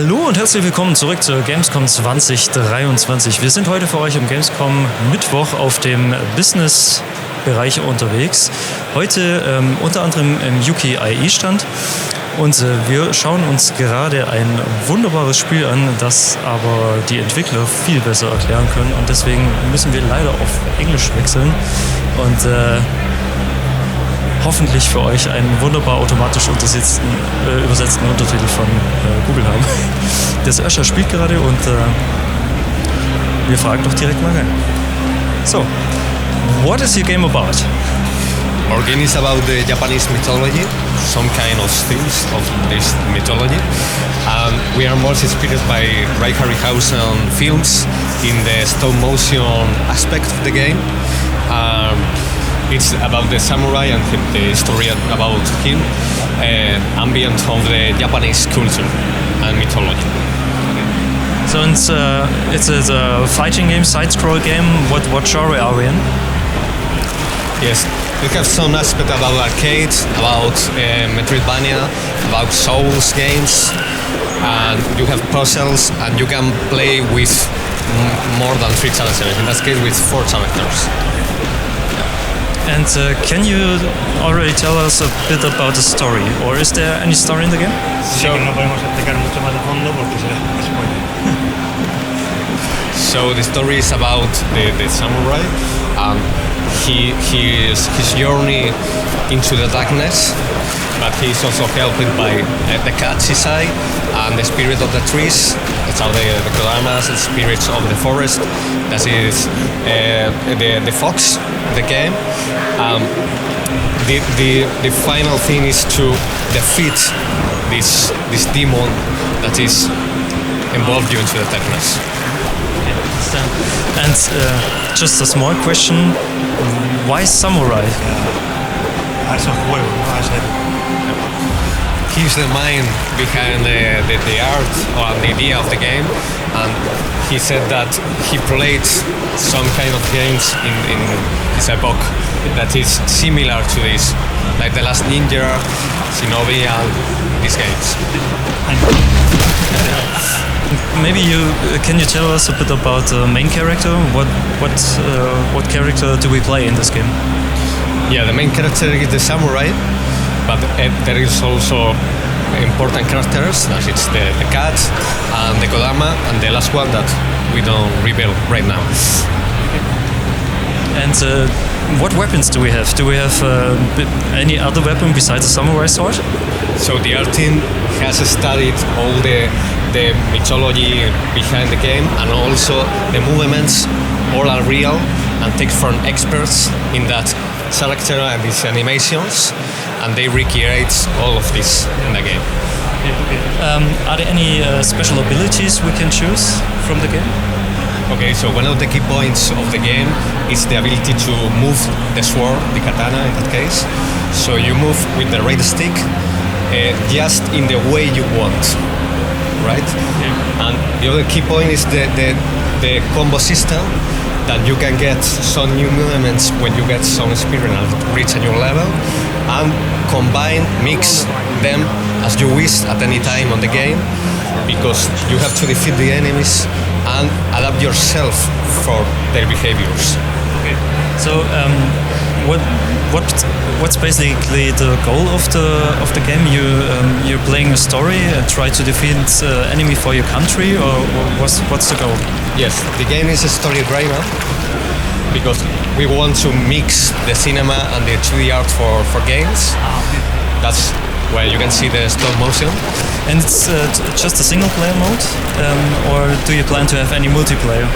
Hallo und herzlich willkommen zurück zur Gamescom 2023. Wir sind heute für euch im Gamescom Mittwoch auf dem Business-Bereich unterwegs. Heute unter anderem im UK-IE-Stand. Und wir schauen uns gerade ein wunderbares Spiel an, das aber die Entwickler viel besser erklären können. Und deswegen müssen wir leider auf Englisch wechseln und hoffentlich für euch einen wunderbar automatisch übersetzten Untertitel von Google haben. Der Sascha spielt gerade und wir fragen doch direkt mal rein. So, what is your game about? Our game is about the Japanese mythology, some kind of themes of this mythology. We are most inspired by Ray Harryhausen films in the stop motion aspect of the game. It's about the samurai and the story about him, ambient of the Japanese culture and mythology. So it's a fighting game, side-scroll game. What genre are we in? Yes, we have some aspect about arcade, about Metroidvania, about Souls games, and you have puzzles, and you can play with more than 3 challengers. In that case, with 4 challengers. And can you already tell us a bit about the story, or is there any story in the game? No podemos explicar mucho más de fondo porque será spoiler. So the story is about the samurai. His journey into the darkness, but he is also helped by the catchy side and the spirit of the trees. That's how the Kodamas, the spirits of the forest. That is the fox, the game. The final thing is to defeat this demon that is involved you into the darkness. And just a small question, why samurai? A esos juegos, ¿no? A ese... He's the mind behind the art or the idea of the game, and he said that he played some kind of games in his epoch that is similar to this, like The Last Ninja, Shinobi, and these games. Maybe can you tell us a bit about the main character? What character do we play in this game? Yeah, the main character is the samurai, but there is also important characters, as it's the cat and the Kodama, and the last one that we don't reveal right now. And what weapons do we have? Do we have any other weapon besides the samurai sword? So the art team has studied all the mythology behind the game, and also the movements all are real and take from experts in that character and these animations, and they recreate all of this in the game. Are there any special abilities we can choose from the game? Okay, so one of the key points of the game is the ability to move the sword, the katana in that case. So you move with the right stick just in the way you want, right? Yeah. And the other key point is the combo system, that you can get some new movements when you get some experience and reach a new level, and combine, mix them as you wish at any time on the game, because you have to defeat the enemies and adapt yourself for their behaviors. Okay. So what's basically the goal of the game? You're playing a story, try to defeat enemy for your country, or what's the goal? Yes, the game is a story driver because we want to mix the cinema and the 3D art for games. That's where you can see the stop motion. And it's just a single player mode, or do you plan to have any multiplayer?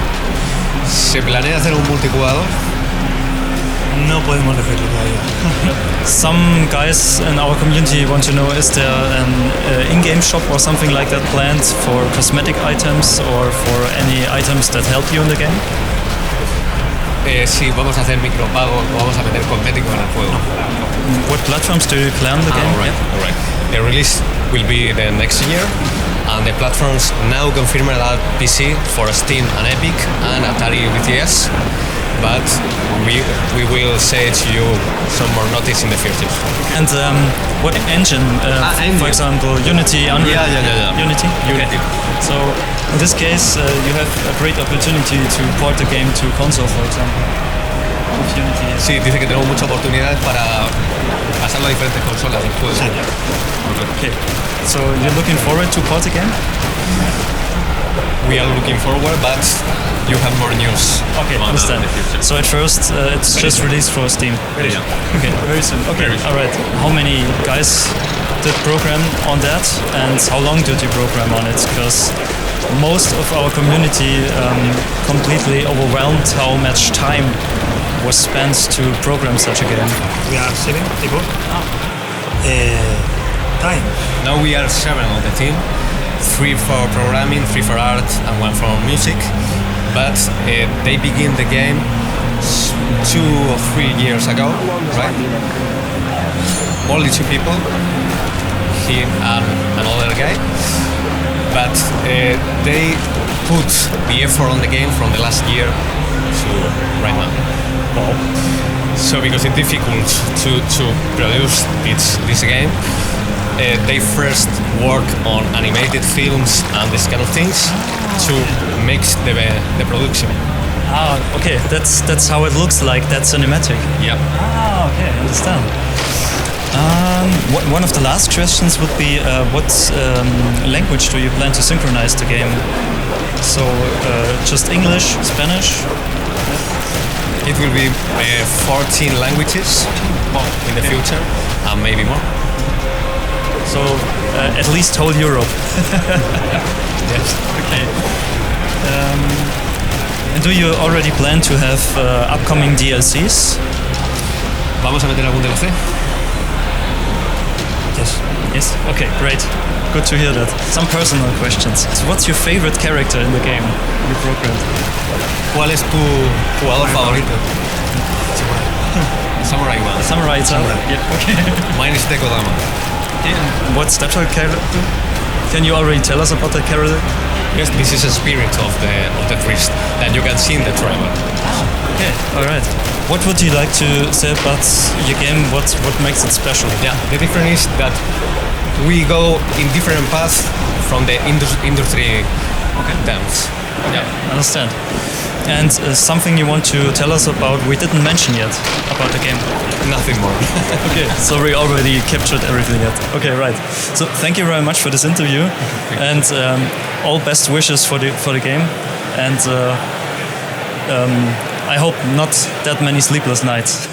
Se planea hacer un multijugador. No podemos decirlo todavía. Some guys in our community want to know, is there an in-game shop or something like that planned for cosmetic items or for any items that help you in the game? Sí, vamos a hacer micropagos, vamos a meter cosméticos en el juego. What platforms do you plan the game? All right. The release will be the next year, and the platforms now confirmed are PC for Steam and Epic and Atari VTS. But we we will say to you some more notice in the future. And what engine? Engine. For example, Unity, Unreal? Yeah. Unity? Unity. Okay. So in this case, you have a great opportunity to port the game to console, for example. With Unity. Sí, dice que tenemos muchas oportunidades para pasarlo a diferentes consolas después. Okay. So you're looking forward to port the game? We are looking forward, but you have more news. Okay, on understand. the future. So at first, it's just released for Steam. Very soon. Okay, very soon. Okay, Very soon. all right. How many guys did program on that, and how long did you program on it? Because most of our community completely overwhelmed how much time was spent to program such a game. We are 7 people. Time. Now we are 7 on the team, 3 for programming, 3 for art, and 1 for music. But they begin the game 2 or 3 years ago, right? Only 2 people, him and another guy. But they put the effort on the game from the last year to right now. Wow. So because it's difficult to produce this game, they first work on animated films and this kind of things to mix the production. Ah, okay. That's how it looks like. That cinematic. Yeah. Ah, okay. Understand. One of the last questions would be, what language do you plan to synchronize the game? So just English, Spanish? It will be 14 languages in the future, and maybe more. So at least whole Europe. Yes. Okay. And do you already plan to have upcoming DLCs? ¿Vamos a meter algún DLC? Yes. Yes. Okay. Great. Good to hear that. Some personal questions. So what's your favorite character in the game you programmed? ¿Cuál es tu jugador favorito? Samurai one. Samurai itself. Yeah. Okay. Mine is Deco Dama. What's that character? Can you already tell us about that character? Yes, this is a spirit of the priest that you can see in the trailer. Okay. All right. What would you like to say about your game? What makes it special? Yeah, the difference is that we go in different paths from the industry terms. Yeah. Understand. And something you want to tell us about we didn't mention yet about the game? Nothing more. Okay, so we already captured everything yet. Okay, right. So thank you very much for this interview, and all best wishes for the game. And I hope not that many sleepless nights.